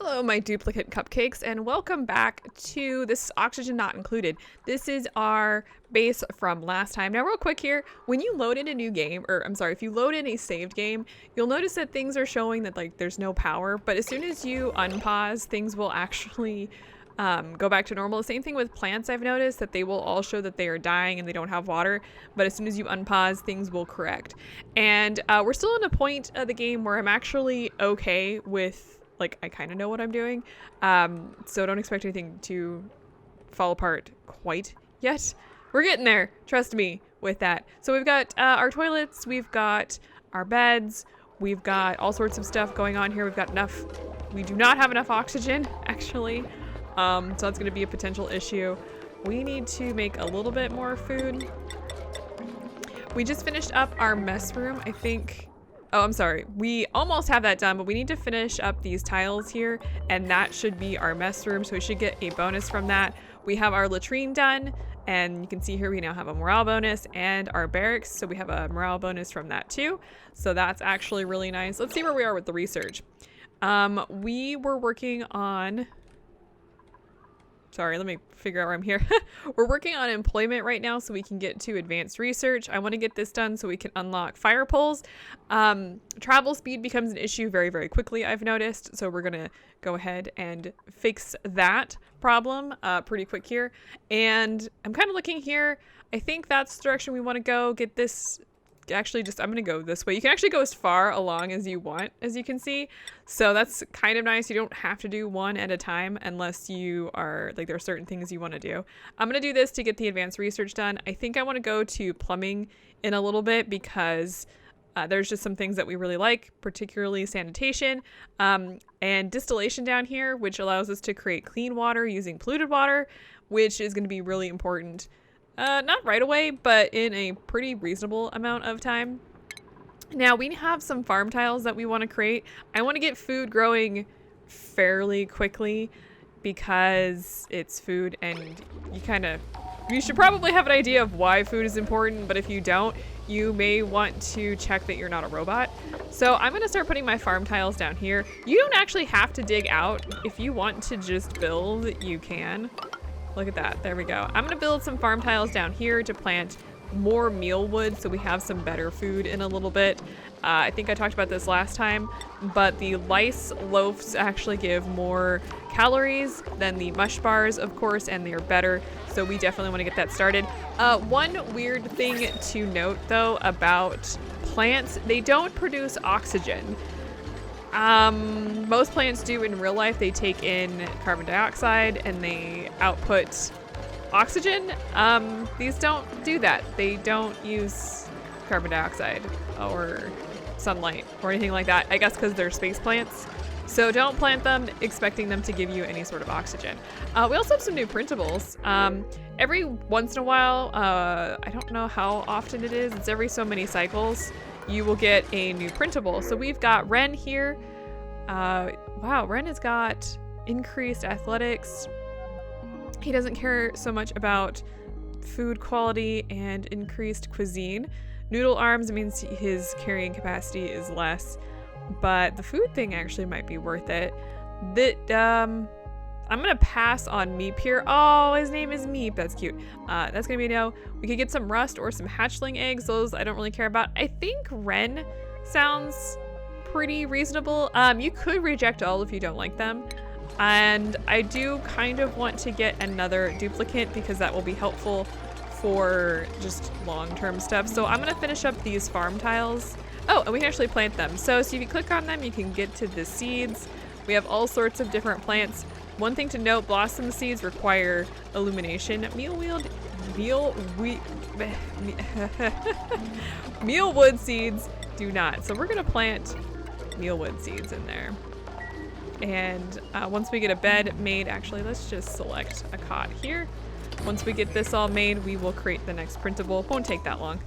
Hello, my duplicate cupcakes, and welcome back to this oxygen not included. This is our base from last time. Now, real quick here, when you load in a new game, or I'm sorry, if you load in a saved game, you'll notice that things are showing that like there's no power, but as soon as you unpause, things will actually go back to normal. The same thing with plants. I've noticed that they will all show that they are dying and they don't have water, but as soon as you unpause, things will correct. And we're still in a point of the game where I'm actually okay with, like, I kind of know what I'm doing, so don't expect anything to fall apart quite yet. We're getting there, trust me with that. So we've got our toilets, we've got our beds, we've got all sorts of stuff going on here. We've got enough, we do not have enough oxygen actually, so that's going to be a potential issue. We need to make a little bit more food. We just finished up our mess room, I think. Oh, I'm sorry. We almost have that done, but we need to finish up these tiles here, and that should be our mess room, so we should get a bonus from that. We have our latrine done, and you can see here we now have a morale bonus, and our barracks, so we have a morale bonus from that too. So that's actually really nice. Let's see where we are with the research. We were working on... Sorry, let me figure out where I'm here. We're working on employment right now so we can get to advanced research. I want to get this done so we can unlock fire poles. Travel speed becomes an issue very, very quickly, I've noticed. So we're going to go ahead and fix that problem pretty quick here. And I'm kind of looking here. I think that's the direction we want to go. Get this... Actually, just I'm gonna go this way. You can actually go as far along as you want, as you can see, so that's kind of nice. You don't have to do one at a time unless you are like, there are certain things you want to do. I'm gonna do this to get the advanced research done. I think I want to go to plumbing in a little bit because there's just some things that we really like, particularly sanitation and distillation down here, which allows us to create clean water using polluted water, which is going to be really important. Not right away, but in a pretty reasonable amount of time. Now, we have some farm tiles that we want to create. I want to get food growing fairly quickly because it's food, and you should probably have an idea of why food is important, but if you don't, you may want to check that you're not a robot. So I'm going to start putting my farm tiles down here. You don't actually have to dig out. If you want to just build, you can. Look at that. There we go. I'm going to build some farm tiles down here to plant more meal wood so we have some better food in a little bit. I think I talked about this last time, but the lice loaves actually give more calories than the mush bars, of course, and they're better. So we definitely want to get that started. One weird thing to note, though, about plants, they don't produce oxygen. Most plants do in real life. They take in carbon dioxide and they output oxygen. These don't do that. They don't use carbon dioxide or sunlight or anything like that. I guess because they're space plants. So don't plant them expecting them to give you any sort of oxygen. We also have some new printables. Every once in a while, I don't know how often it is. It's every so many cycles. You will get a new printable. So we've got Ren here. Wow, Ren has got increased athletics. He doesn't care so much about food quality and increased cuisine. Noodle arms means his carrying capacity is less, but the food thing actually might be worth it. I'm gonna pass on Meep here. Oh, his name is Meep. That's cute. That's gonna be a no. We could get some rust or some hatchling eggs. Those I don't really care about. I think Ren sounds pretty reasonable. You could reject all if you don't like them. And I do kind of want to get another duplicate because that will be helpful for just long-term stuff. So I'm gonna finish up these farm tiles. Oh, and we can actually plant them. So if you click on them, you can get to the seeds. We have all sorts of different plants. One thing to note, blossom seeds require illumination. Mealwood seeds do not. So we're gonna plant mealwood seeds in there. And once we get a bed made, actually, let's just select a cot here. Once we get this all made, we will create the next printable. Won't take that long.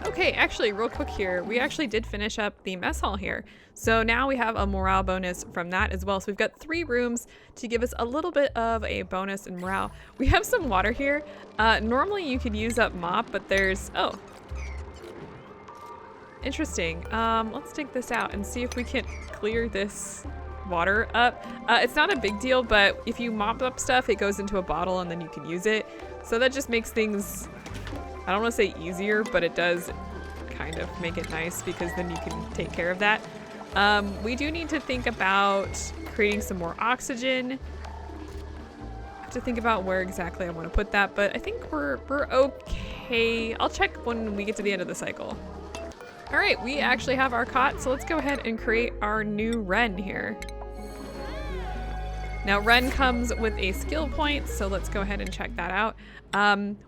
Okay, actually, real quick here, we actually did finish up the mess hall here. So now we have a morale bonus from that as well. So we've got 3 rooms to give us a little bit of a bonus in morale. We have some water here. Normally you could use up mop, but there's, oh. Interesting. Let's take this out and see if we can clear this water up. It's not a big deal, but if you mop up stuff, it goes into a bottle and then you can use it. So that just makes things, I don't want to say easier, but it does kind of make it nice because then you can take care of that. We do need to think about creating some more oxygen. I have to think about where exactly I want to put that, but I think we're okay. I'll check when we get to the end of the cycle. All right, we actually have our cot, so let's go ahead and create our new wren here. Now wren comes with a skill point, so let's go ahead and check that out.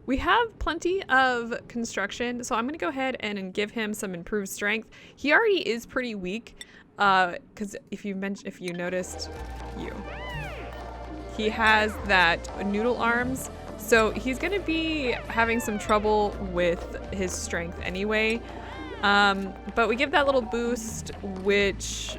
We have plenty of construction, so I'm gonna go ahead and give him some improved strength. He already is pretty weak, because if you noticed, he has that noodle arms, so he's gonna be having some trouble with his strength anyway. But we give that little boost, which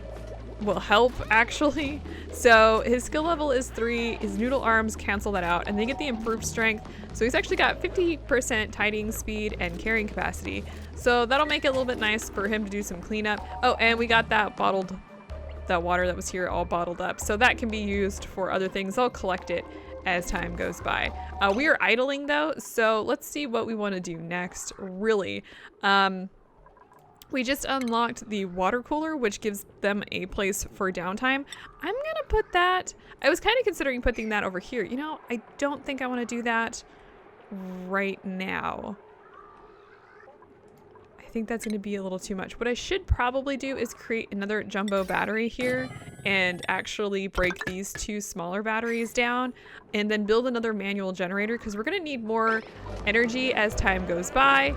will help actually. So his skill level is 3, his noodle arms cancel that out, and they get the improved strength. So he's actually got 50% tidying speed and carrying capacity. So that'll make it a little bit nice for him to do some cleanup. Oh, and we got that water that was here all bottled up. So that can be used for other things. I'll collect it as time goes by. We are idling though, so let's see what we want to do next, really. We just unlocked the water cooler, which gives them a place for downtime. I'm gonna put that, I was kind of considering putting that over here. You know, I don't think I want to do that right now. I think that's gonna be a little too much. What I should probably do is create another jumbo battery here and actually break these 2 smaller batteries down and then build another manual generator because we're gonna need more energy as time goes by.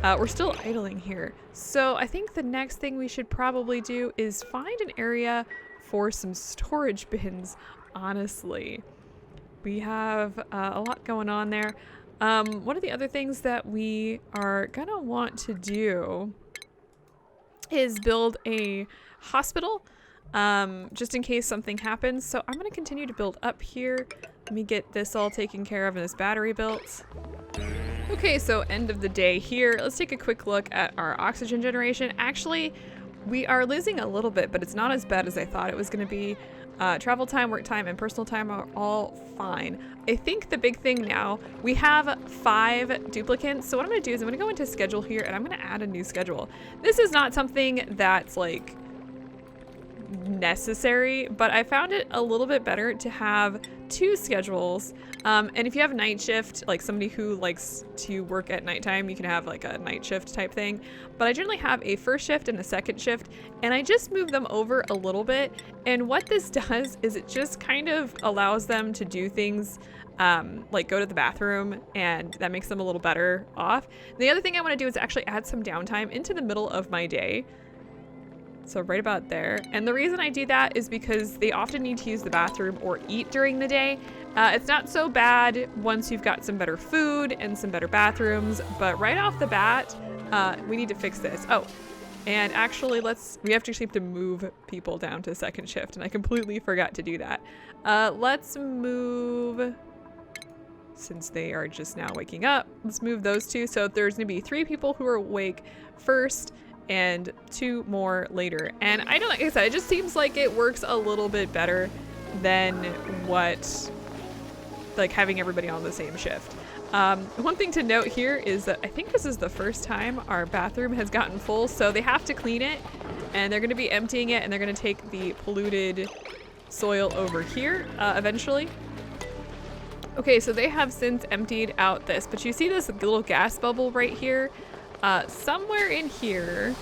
We're still idling here. So I think the next thing we should probably do is find an area for some storage bins, honestly. We have a lot going on there. One of the other things that we are gonna want to do is build a hospital, just in case something happens. So I'm gonna continue to build up here. Let me get this all taken care of and this battery built. Okay, so end of the day here. Let's take a quick look at our oxygen generation. Actually, we are losing a little bit, but it's not as bad as I thought it was going to be. Travel time, work time, and personal time are all fine. I think the big thing now, we have 5 duplicants. So what I'm going to do is I'm going to go into schedule here and I'm going to add a new schedule. This is not something that's like necessary, but I found it a little bit better to have 2 schedules. And if you have night shift, like somebody who likes to work at nighttime, you can have like a night shift type thing. But I generally have a first shift and a second shift, and I just move them over a little bit. And what this does is it just kind of allows them to do things like go to the bathroom, and that makes them a little better off. The other thing I want to do is actually add some downtime into the middle of my day. So right about there. And the reason I do that is because they often need to use the bathroom or eat during the day. It's not so bad once you've got some better food and some better bathrooms, but right off the bat, we need to fix this. Oh, and actually we have to move people down to second shift, and I completely forgot to do that. Let's move, since they are just now waking up, let's move those 2. So there's gonna be 3 people who are awake first, and 2 more later. And I don't, like I said, it just seems like it works a little bit better than what, like having everybody on the same shift. One thing to note here is that I think this is the first time our bathroom has gotten full, so they have to clean it, and they're gonna be emptying it, and they're gonna take the polluted soil over here eventually. Okay, so they have since emptied out this, but you see this little gas bubble right here? Somewhere in here,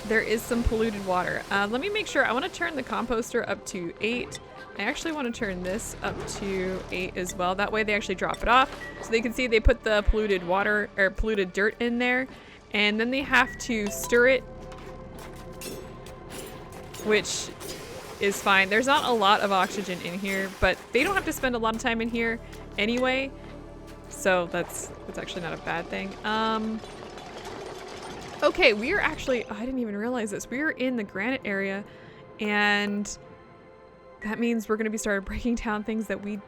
there is some polluted water. Let me make sure. I want to turn the composter up to 8. I actually want to turn this up to 8 as well. That way they actually drop it off. So they can see they put the polluted water or polluted dirt in there, and then they have to stir it, which is fine. There's not a lot of oxygen in here, but they don't have to spend a lot of time in here anyway. So that's actually not a bad thing. Okay, we are actually, I didn't even realize this. We are in the granite area, and that means we're gonna be started breaking down things that we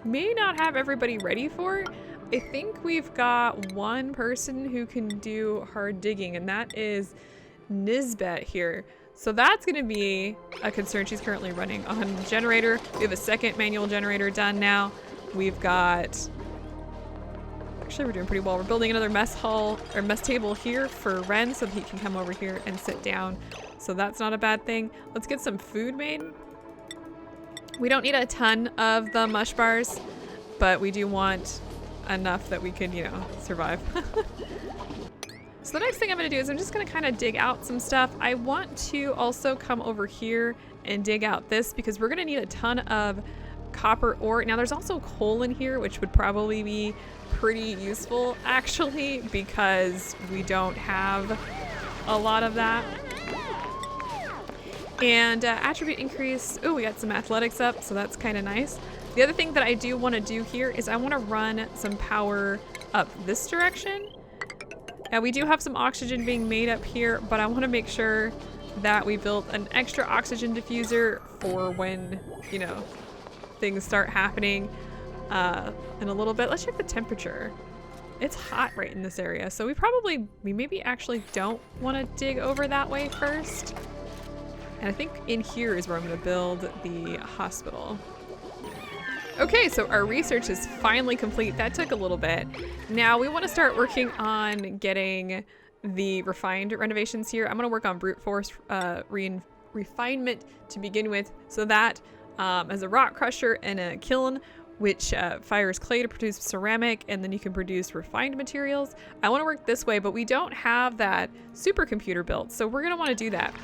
may not have everybody ready for. I think we've got 1 person who can do hard digging, and that is Nisbet here. So that's going to be a concern. She's currently running on the generator. We have a second manual generator done now. We've got... Actually, we're doing pretty well. We're building another mess hall or mess table here for Ren so that he can come over here and sit down. So that's not a bad thing. Let's get some food made. We don't need a ton of the mush bars, but we do want enough that we can, you know, survive. So the next thing I'm going to do is I'm just going to kind of dig out some stuff. I want to also come over here and dig out this because we're going to need a ton of copper ore. Now there's also coal in here, which would probably be pretty useful actually because we don't have a lot of that. And attribute increase. Oh, we got some athletics up, so that's kind of nice. The other thing that I do want to do here is I want to run some power up this direction. We do have some oxygen being made up here, but I want to make sure that we built an extra oxygen diffuser for when, you know, things start happening in a little bit. Let's check the temperature. It's hot right in this area, so we maybe actually don't want to dig over that way first. And I think in here is where I'm going to build the hospital. Okay, so our research is finally complete. That took a little bit. Now we want to start working on getting the refined renovations here. I'm going to work on brute force refinement to begin with. So that as a rock crusher and a kiln, which fires clay to produce ceramic, and then you can produce refined materials. I want to work this way, but we don't have that supercomputer built. So we're going to want to do that.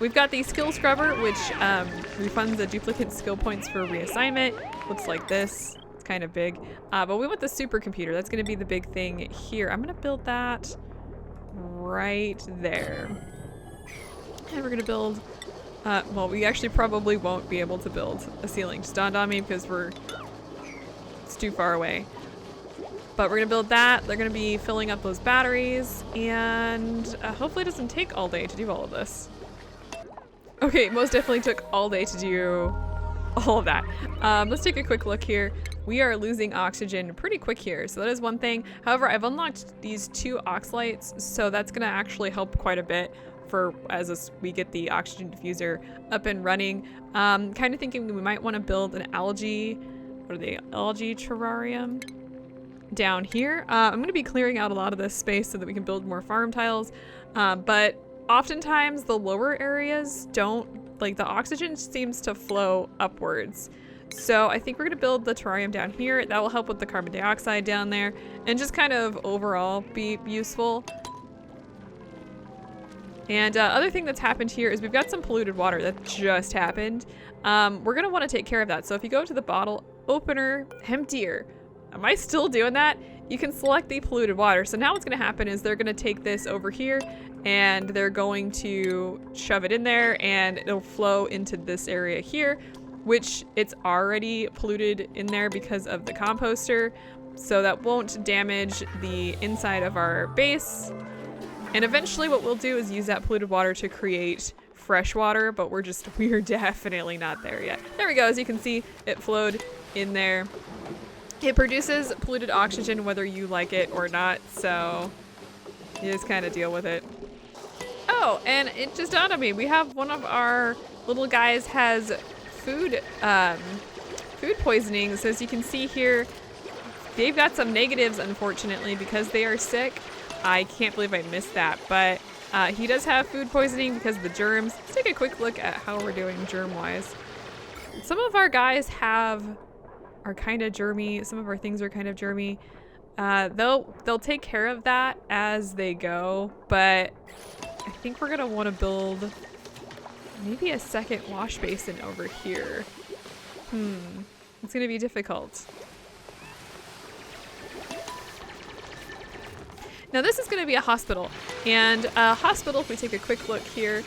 We've got the skill scrubber, which refunds the duplicate skill points for reassignment. Looks like this. It's kind of big. But we want the supercomputer. That's going to be the big thing here. I'm going to build that right there. And we're going to build... well, we actually probably won't be able to build a ceiling. Just dawned on me because it's too far away. But we're going to build that. They're going to be filling up those batteries. And hopefully it doesn't take all day to do all of this. Okay, most definitely took all day to do all of that. Let's take a quick look here. We are losing oxygen pretty quick here, so that is one thing. However, I've unlocked these 2 oxalites, so that's going to actually help quite a bit for as we get the oxygen diffuser up and running. Kind of thinking we might want to build an algae terrarium down here. I'm going to be clearing out a lot of this space so that we can build more farm tiles, but oftentimes the lower areas don't, like the oxygen seems to flow upwards. So I think we're going to build the terrarium down here. That will help with the carbon dioxide down there and just kind of overall be useful. And other thing that's happened here is we've got some polluted water that just happened. We're going to want to take care of that. So if you go to the bottle opener, emptier. Am I still doing that? You can select the polluted water. So now what's going to happen is they're going to take this over here and they're going to shove it in there and it'll flow into this area here, which it's already polluted in there because of the composter. So that won't damage the inside of our base. And eventually what we'll do is use that polluted water to create fresh water, but we're definitely not there yet. There we go. As you can see, it flowed in there. It produces polluted oxygen whether you like it or not, so you just kind of deal with it. Oh, and it just dawned on me, we have one of our little guys has food poisoning. So as you can see here, they've got some negatives, unfortunately, because they are sick. I can't believe I missed that, but he does have food poisoning because of the germs. Let's take a quick look at how we're doing germ-wise. Some of our guys are kind of germy. Some of our things are kind of germy. They'll take care of that as they go, but I think we're gonna want to build maybe a second wash basin over here. It's gonna be difficult. Now this is going to be a hospital, and a hospital, if we take a quick look here,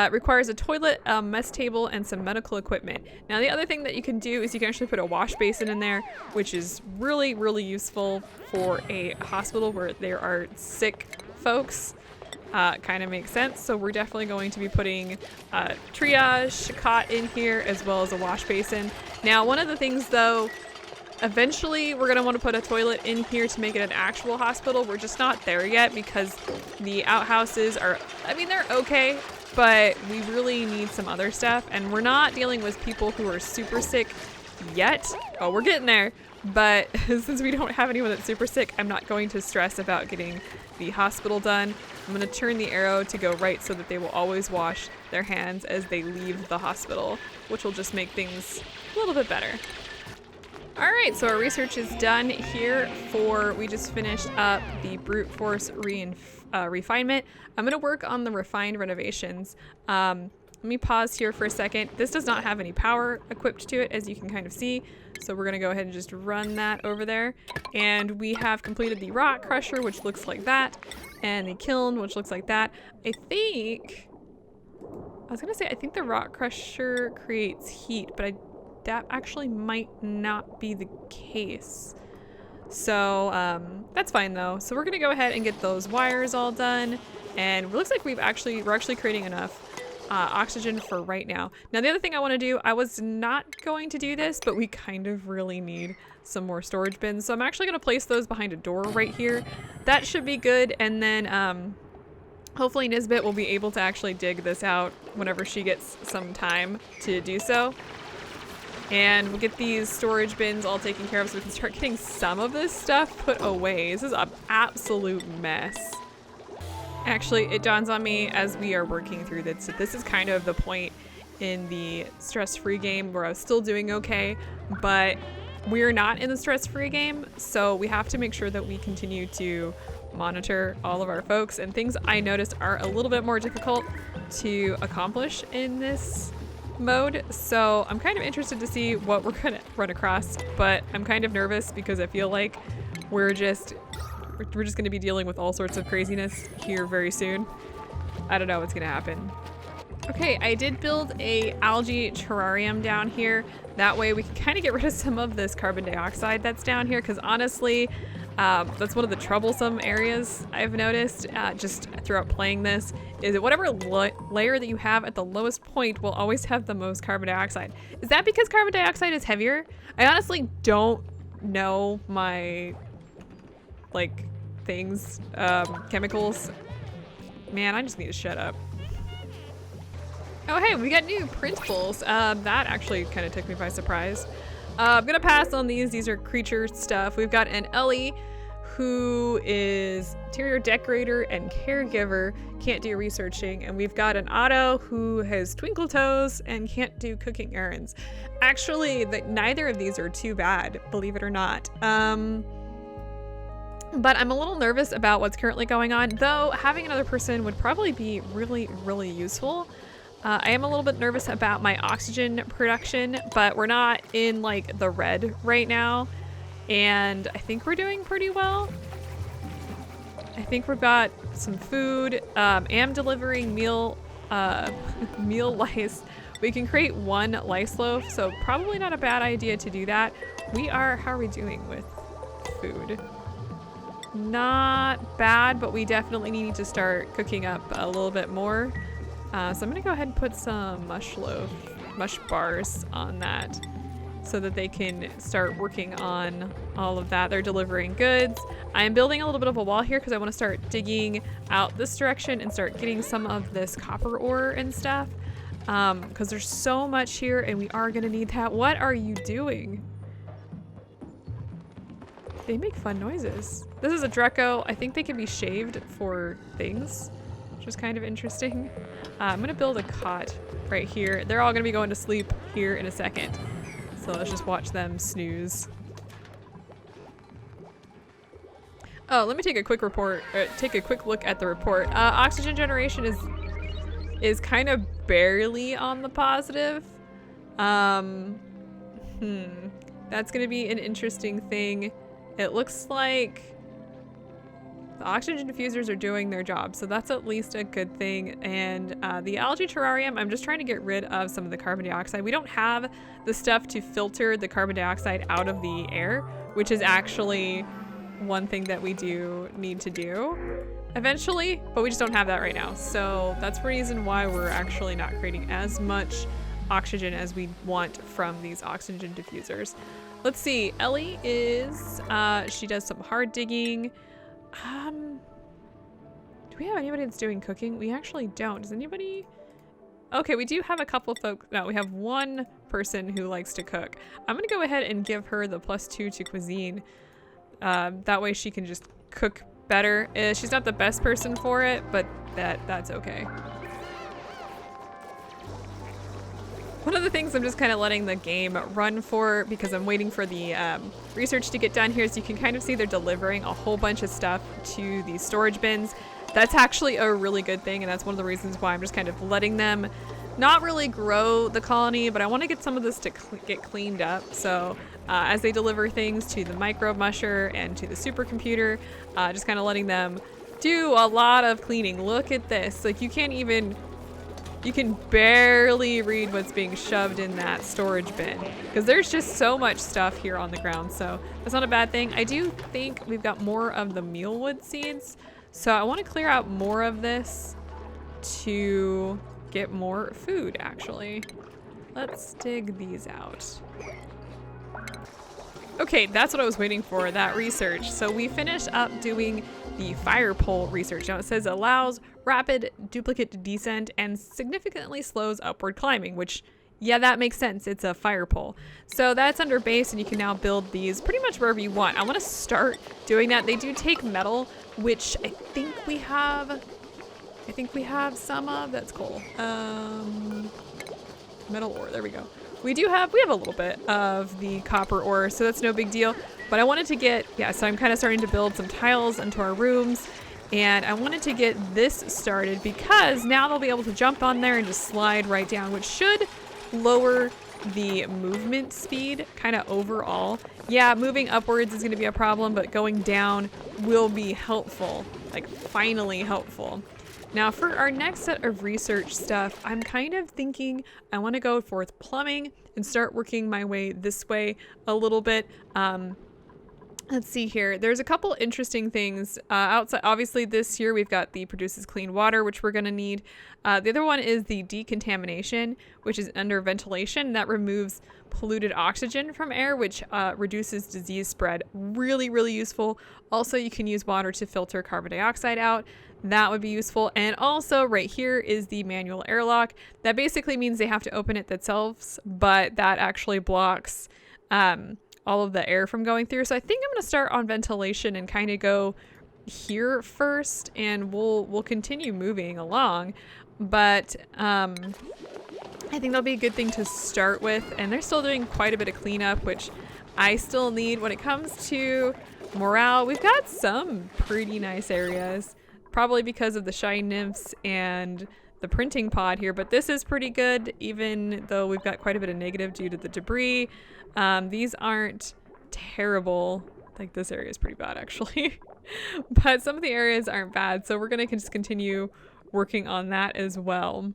requires a toilet, a mess table, and some medical equipment. Now the other thing that you can do is you can actually put a wash basin in there, which is really, really useful for a hospital where there are sick folks. Kind of makes sense. So we're definitely going to be putting a triage cot in here as well as a wash basin. Now one of the things though Eventually, we're gonna want to put a toilet in here to make it an actual hospital. We're just not there yet because the outhouses are, I mean, they're okay, but we really need some other stuff. And we're not dealing with people who are super sick yet. Oh, we're getting there. But since we don't have anyone that's super sick, I'm not going to stress about getting the hospital done. I'm gonna turn the arrow to go right so that they will always wash their hands as they leave the hospital, which will just make things a little bit better. All right, so our research is done here we just finished up the brute force refinement. I'm gonna work on the refined renovations. Let me pause here for a second. This does not have any power equipped to it, as you can kind of see. So we're gonna go ahead and just run that over there. And we have completed the rock crusher, which looks like that, and the kiln, which looks like that. I think the rock crusher creates heat, but that actually might not be the case. So that's fine though. So we're gonna go ahead and get those wires all done. And it looks like we're actually creating enough oxygen for right now. Now the other thing I want to do, I was not going to do this, but we kind of really need some more storage bins. So I'm actually going to place those behind a door right here. That should be good. And then hopefully Nisbet will be able to actually dig this out whenever she gets some time to do so. And we'll get these storage bins all taken care of so we can start getting some of this stuff put away. This is an absolute mess. Actually, it dawns on me as we are working through this that this is kind of the point in the stress-free game where I was still doing okay, but we're not in the stress-free game, so we have to make sure that we continue to monitor all of our folks, and things I noticed are a little bit more difficult to accomplish in this mode. So I'm kind of interested to see what we're gonna run across, but I'm kind of nervous because I feel like we're just gonna be dealing with all sorts of craziness here very soon. I don't know what's gonna happen. Okay, I did build a algae terrarium down here. That way we can kind of get rid of some of this carbon dioxide that's down here, because honestly, that's one of the troublesome areas I've noticed just throughout playing this, is that whatever layer that you have at the lowest point will always have the most carbon dioxide. Is that because carbon dioxide is heavier? I honestly don't know my, like, things, chemicals. Man, I just need to shut up. Oh hey, we got new printables. That actually kind of took me by surprise. I'm gonna pass on these. These are creature stuff. We've got an Ellie who is interior decorator and caregiver, can't do researching, and we've got an Otto who has twinkle toes and can't do cooking errands. Actually, neither of these are too bad, believe it or not. But I'm a little nervous about what's currently going on, though having another person would probably be really, really useful. I am a little bit nervous about my oxygen production, but we're not in like the red right now, and I think we're doing pretty well. I think we've got some food. Am delivering meal lice. We can create one lice loaf, so probably not a bad idea to do that. How are we doing with food? Not bad, but we definitely need to start cooking up a little bit more. So I'm gonna go ahead and put some mush bars on that so that they can start working on all of that. They're delivering goods. I am building a little bit of a wall here because I want to start digging out this direction and start getting some of this copper ore and stuff, because there's so much here and we are gonna need that. What are you doing? They make fun noises. This is a Draco. I think they can be shaved for things, which is kind of interesting. I'm gonna build a cot right here. They're all gonna be going to sleep here in a second. So let's just watch them snooze. Oh, let me take a quick look at the report. Oxygen generation is kind of barely on the positive. That's gonna be an interesting thing. It looks like the oxygen diffusers are doing their job, so that's at least a good thing. And the algae terrarium, I'm just trying to get rid of some of the carbon dioxide. We don't have the stuff to filter the carbon dioxide out of the air, which is actually one thing that we do need to do eventually, but we just don't have that right now. So that's the reason why we're actually not creating as much oxygen as we want from these oxygen diffusers. Let's see. Ellie is, she does some hard digging. Do we have anybody that's doing cooking? We actually don't. Does anybody? Okay, we do have a couple folks. No, we have one person who likes to cook. I'm gonna go ahead and give her the +2 to cuisine. That way she can just cook better. She's not the best person for it, but that's okay. One of the things I'm just kind of letting the game run for, because I'm waiting for the research to get done here, is you can kind of see they're delivering a whole bunch of stuff to these storage bins. That's actually a really good thing, and that's one of the reasons why I'm just kind of letting them not really grow the colony, but I want to get some of this to get cleaned up. So as they deliver things to the microbe musher and to the supercomputer, just kind of letting them do a lot of cleaning. Look at this. Like, you can barely read what's being shoved in that storage bin because there's just so much stuff here on the ground. So that's not a bad thing. I do think we've got more of the mealwood seeds. So I want to clear out more of this to get more food, actually. Let's dig these out. Okay, that's what I was waiting for, that research. So we finished up doing the fire pole research. Now it says allows rapid duplicate descent and significantly slows upward climbing, which, yeah, that makes sense. It's a fire pole. So that's under base, and you can now build these pretty much wherever you want. I want to start doing that. They do take metal, which I think we have some of. That's cool. Metal ore, there we go. We have a little bit of the copper ore, so that's no big deal. But I wanted to get, so I'm kind of starting to build some tiles into our rooms, and I wanted to get this started because now they'll be able to jump on there and just slide right down, which should lower the movement speed kind of overall. Yeah, moving upwards is going to be a problem, but going down will be helpful, like finally helpful. Now for our next set of research stuff, I'm kind of thinking I want to go for plumbing and start working my way this way a little bit. Let's see here. There's a couple interesting things outside. Obviously this year we've got the produces clean water, which we're going to need. The other one is the decontamination, which is under ventilation. That removes polluted oxygen from air, which reduces disease spread. Really, really useful. Also, you can use water to filter carbon dioxide out. That would be useful. And also right here is the manual airlock. That basically means they have to open it themselves, but that actually blocks all of the air from going through. So I think I'm going to start on ventilation and kind of go here first, and we'll continue moving along. But I think that'll be a good thing to start with. And they're still doing quite a bit of cleanup, which I still need. When it comes to morale, we've got some pretty nice areas, probably because of the shine nymphs and the printing pod here, but this is pretty good, even though we've got quite a bit of negative due to the debris. These aren't terrible. Like, this area is pretty bad actually, but some of the areas aren't bad, so we're gonna just continue working on that as well.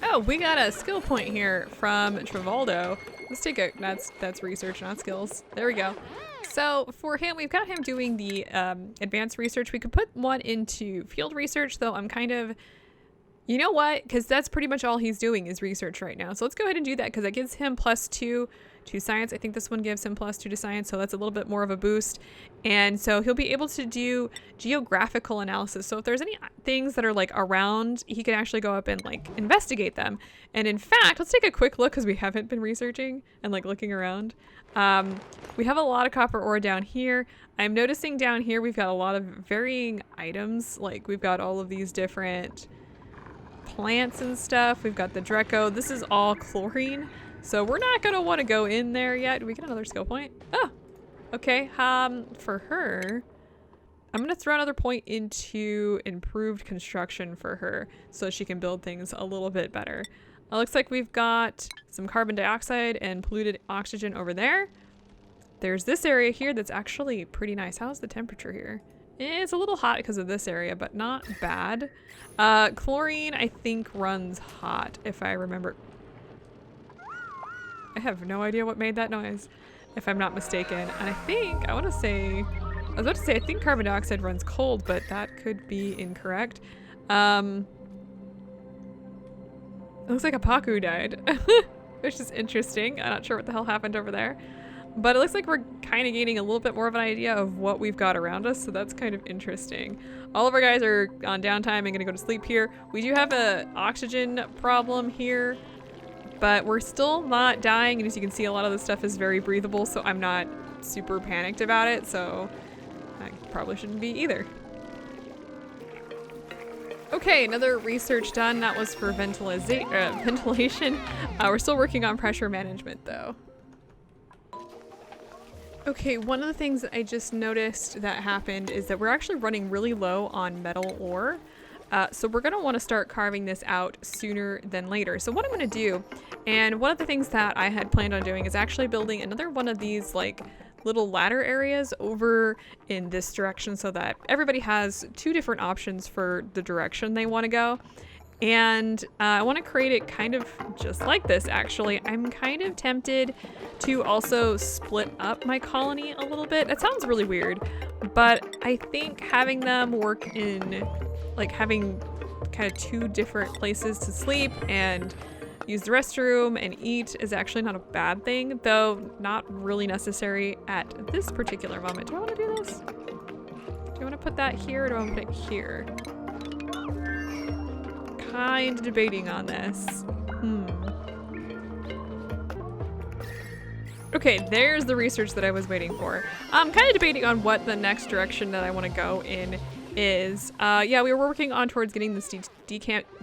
Oh, we got a skill point here from Travoldo. Let's take a, that's research, not skills. There we go. So for him, we've got him doing the advanced research. We could put one into field research, though I'm kind of, you know what? Because that's pretty much all he's doing is research right now. So let's go ahead and do that because that gives him +2 to science. I think this one gives him +2 to science, so that's a little bit more of a boost. And so he'll be able to do geographical analysis. So if there's any things that are like around, he can actually go up and like investigate them. And in fact, let's take a quick look because we haven't been researching and like looking around. We have a lot of copper ore down here. I'm noticing down here we've got a lot of varying items. Like we've got all of these different plants and stuff. We've got the Dreco. This is all chlorine. So we're not going to want to go in there yet. Do we get another skill point? Oh, okay. For her, I'm going to throw another point into improved construction for her so she can build things a little bit better. It looks like we've got some carbon dioxide and polluted oxygen over there. There's this area here that's actually pretty nice. How's the temperature here? It's a little hot because of this area, but not bad. Chlorine, I think, runs hot, if I remember. I have no idea what made that noise, if I'm not mistaken. And I think, I was about to say, I think carbon dioxide runs cold, but that could be incorrect. It looks like a Paku died. which is interesting. I'm not sure what the hell happened over there. But it looks like we're kind of gaining a little bit more of an idea of what we've got around us, so that's kind of interesting. All of our guys are on downtime and gonna go to sleep here. We do have a oxygen problem here, but we're still not dying, and as you can see, a lot of this stuff is very breathable, so I'm not super panicked about it, so I probably shouldn't be either. Okay, another research done. That was for ventilation. We're still working on pressure management though. Okay, one of the things that I just noticed that happened is that we're actually running really low on metal ore. So we're gonna wanna start carving this out sooner than later. So what I'm gonna do, and one of the things that I had planned on doing is actually building another one of these like little ladder areas over in this direction so that everybody has two different options for the direction they wanna go. And I want to create it kind of just like this, actually. I'm kind of tempted to also split up my colony a little bit. It sounds really weird, but I think having them work in, like having kind of two different places to sleep and use the restroom and eat is actually not a bad thing, though not really necessary at this particular moment. Do I want to do this? Do I want to put that here or do I want to put it here? Kind of debating on this. Okay, there's the research that I was waiting for. I'm kind of debating on what the next direction that I want to go in is. Yeah, we were working on towards getting this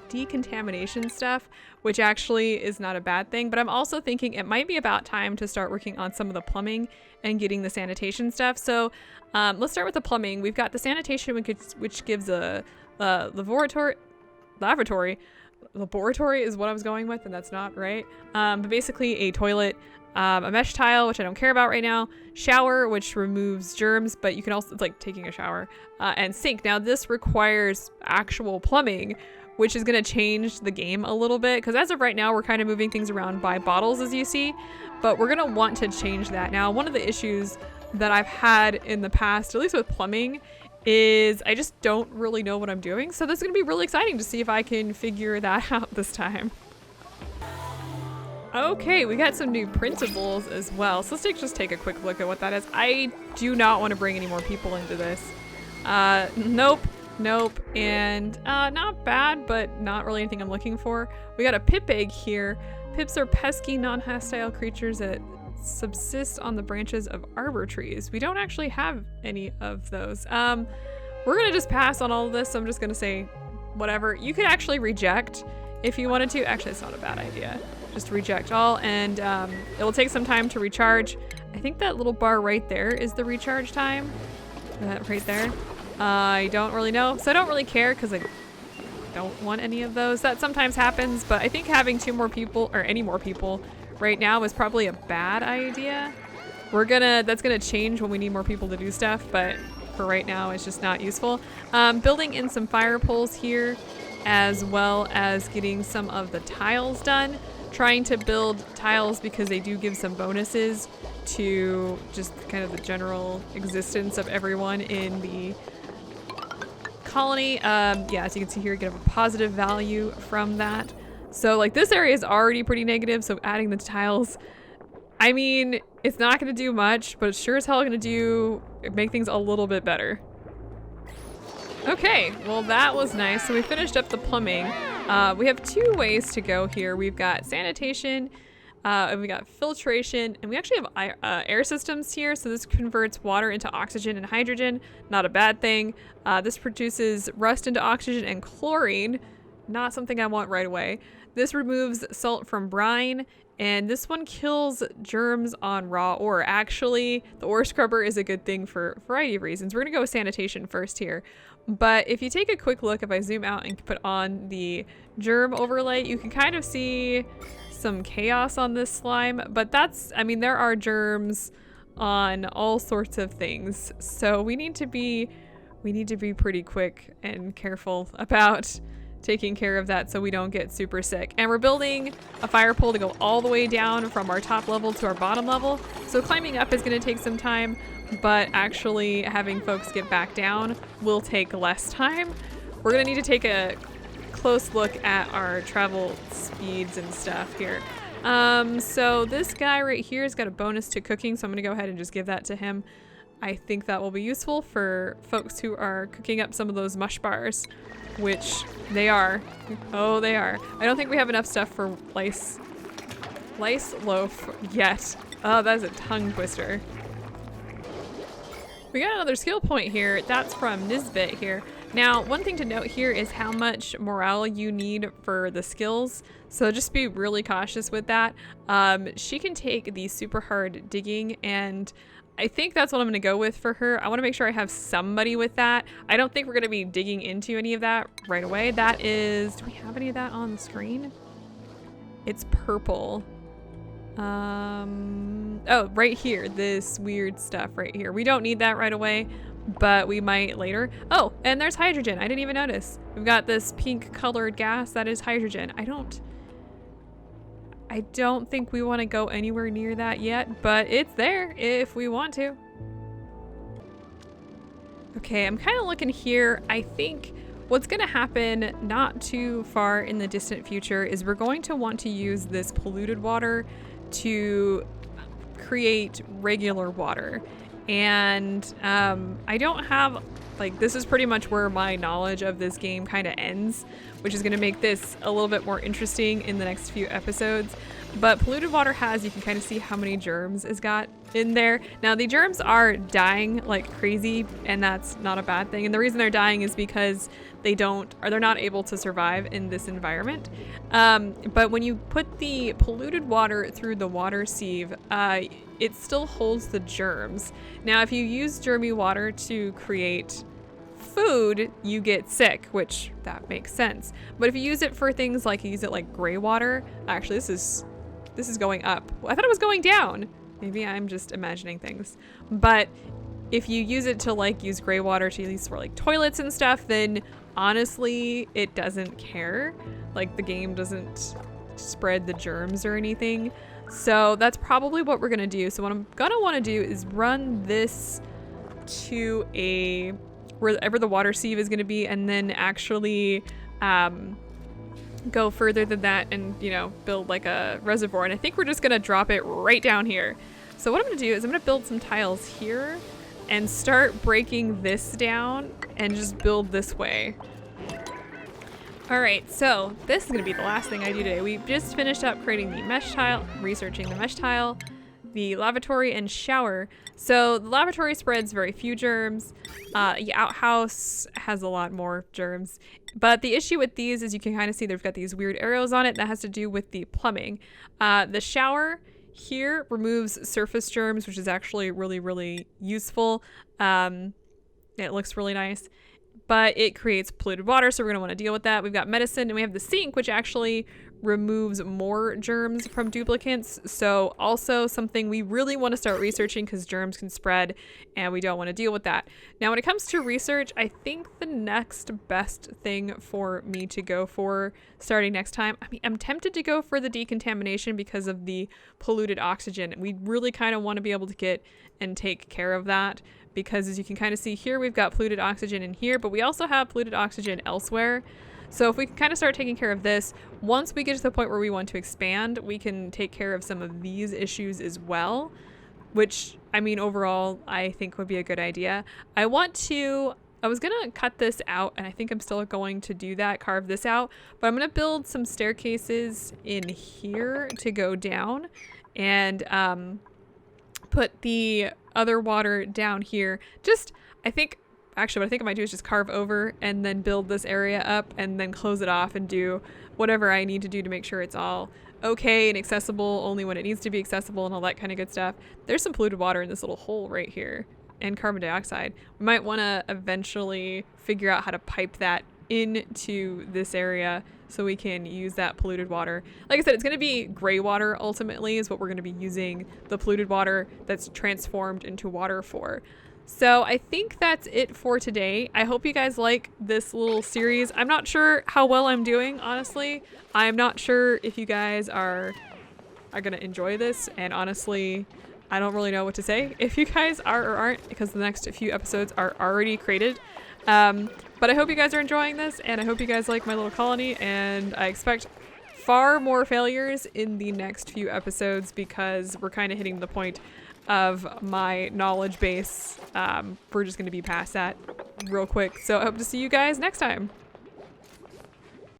decontamination stuff, which actually is not a bad thing, but I'm also thinking it might be about time to start working on some of the plumbing and getting the sanitation stuff. So let's start with the plumbing. We've got the sanitation, which gives a laboratory is what I was going with, and that's not right. But basically a toilet, a mesh tile, which I don't care about right now, shower, which removes germs, but you can also, it's like taking a shower, and sink. Now this requires actual plumbing, which is going to change the game a little bit, because as of right now we're kind of moving things around by bottles, as you see, but we're going to want to change that. Now one of the issues that I've had in the past, at least with plumbing, is I just don't really know what I'm doing. So this is gonna be really exciting to see if I can figure that out this time. Okay, we got some new printables as well. So let's just take a quick look at what that is. I do not want to bring any more people into this. Nope, and not bad, but not really anything I'm looking for. We got a pip egg here. Pips are pesky, non-hostile creatures that subsist on the branches of arbor trees. We don't actually have any of those. We're gonna just pass on all of this. So I'm just gonna say whatever. You could actually reject if you wanted to. Actually, it's not a bad idea. Just reject all, and it will take some time to recharge. I think that little bar right there is the recharge time. That right there. I don't really know, so I don't really care because I don't want any of those. That sometimes happens, but I think having two more people or any more people right now is probably a bad idea. That's gonna change when we need more people to do stuff, but for right now it's just not useful. Building in some fire poles here, as well as getting some of the tiles done. Trying to build tiles because they do give some bonuses to just kind of the general existence of everyone in the colony. Yeah, as you can see here, get a positive value from that. So like this area is already pretty negative, so adding the tiles, I mean, it's not gonna do much, but it's sure as hell gonna make things a little bit better. Okay, well that was nice. So we finished up the plumbing. We have two ways to go here. We've got sanitation, and we got filtration, and we actually have air systems here. So this converts water into oxygen and hydrogen, not a bad thing. This produces rust into oxygen and chlorine, not something I want right away. This removes salt from brine, and this one kills germs on raw ore. Actually, the ore scrubber is a good thing for a variety of reasons. We're gonna go with sanitation first here. But if you take a quick look, if I zoom out and put on the germ overlay, you can kind of see some chaos on this slime, but I mean, there are germs on all sorts of things. So we need to be pretty quick and careful about taking care of that so we don't get super sick. And we're building a fire pole to go all the way down from our top level to our bottom level. So climbing up is gonna take some time, but actually having folks get back down will take less time. We're gonna need to take a close look at our travel speeds and stuff here. So this guy right here has got a bonus to cooking, so I'm gonna go ahead and just give that to him. I think that will be useful for folks who are cooking up some of those mush bars, which they are. Oh, they are. I don't think we have enough stuff for lice loaf yet. Oh, that is a tongue twister. We got another skill point here. That's from Nisbet here. Now, one thing to note here is how much morale you need for the skills. So just be really cautious with that. She can take the super hard digging, and I think that's what I'm going to go with for her. I want to make sure I have somebody with that. I don't think we're going to be digging into any of that right away. That is, do we have any of that on the screen? It's purple. Oh, right here, this weird stuff right here. We don't need that right away, but we might later. Oh, and there's hydrogen. I didn't even notice. We've got this pink colored gas. That is hydrogen. I don't think we want to go anywhere near that yet, but it's there if we want to. Okay, I'm kind of looking here. I think what's going to happen not too far in the distant future is we're going to want to use this polluted water to create regular water. And I don't have, like, this is pretty much where my knowledge of this game kind of ends, which is going to make this a little bit more interesting in the next few episodes. But polluted water has, you can kind of see how many germs it's got in there. Now the germs are dying like crazy, and that's not a bad thing. And the reason they're dying is because they're not able to survive in this environment. But when you put the polluted water through the water sieve, it still holds the germs. Now, if you use germy water to create food, you get sick, which that makes sense. But if you use it for things like, you use it like gray water, actually this is going up. I thought it was going down. Maybe I'm just imagining things. But if you use it to like use gray water to use for like toilets and stuff, then honestly, it doesn't care. Like the game doesn't spread the germs or anything. So that's probably what we're gonna do. So what I'm gonna wanna do is run this to wherever the water sieve is gonna be, and then actually go further than that and, you know, build like a reservoir. And I think we're just gonna drop it right down here. So what I'm gonna do is I'm gonna build some tiles here and start breaking this down and just build this way. All right, so this is gonna be the last thing I do today. We just finished up creating the mesh tile, researching the mesh tile, the lavatory and shower. So the lavatory spreads very few germs. The outhouse has a lot more germs. But the issue with these is you can kind of see they've got these weird arrows on it. That has to do with the plumbing. The shower here removes surface germs, which is actually really, really useful. It looks really nice. But it creates polluted water, so we're going to want to deal with that. We've got medicine, and we have the sink, which actually removes more germs from duplicates. So also something we really want to start researching because germs can spread, and we don't want to deal with that. Now, when it comes to research, I think the next best thing for me to go for starting next time, I mean, I'm tempted to go for the decontamination because of the polluted oxygen. We really kind of want to be able to get and take care of that, because as you can kind of see here, we've got polluted oxygen in here, but we also have polluted oxygen elsewhere. So if we can kind of start taking care of this, once we get to the point where we want to expand, we can take care of some of these issues as well, which, I mean, overall, I think would be a good idea. I was going to cut this out, and I think I'm still going to do that, carve this out, but I'm going to build some staircases in here to go down, and put the other water down here. Actually, what I think I might do is just carve over and then build this area up and then close it off and do whatever I need to do to make sure it's all okay and accessible only when it needs to be accessible and all that kind of good stuff. There's some polluted water in this little hole right here, and carbon dioxide. We might want to eventually figure out how to pipe that into this area so we can use that polluted water. Like I said, it's going to be gray water ultimately is what we're going to be using the polluted water that's transformed into water for. So I think that's it for today. I hope you guys like this little series. I'm not sure how well I'm doing, honestly. I'm not sure if you guys are going to enjoy this, and honestly, I don't really know what to say if you guys are or aren't, because the next few episodes are already created. But I hope you guys are enjoying this, and I hope you guys like my little colony, and I expect far more failures in the next few episodes because we're kind of hitting the point of my knowledge base. We're just going to be past that real quick. So I hope to see you guys next time.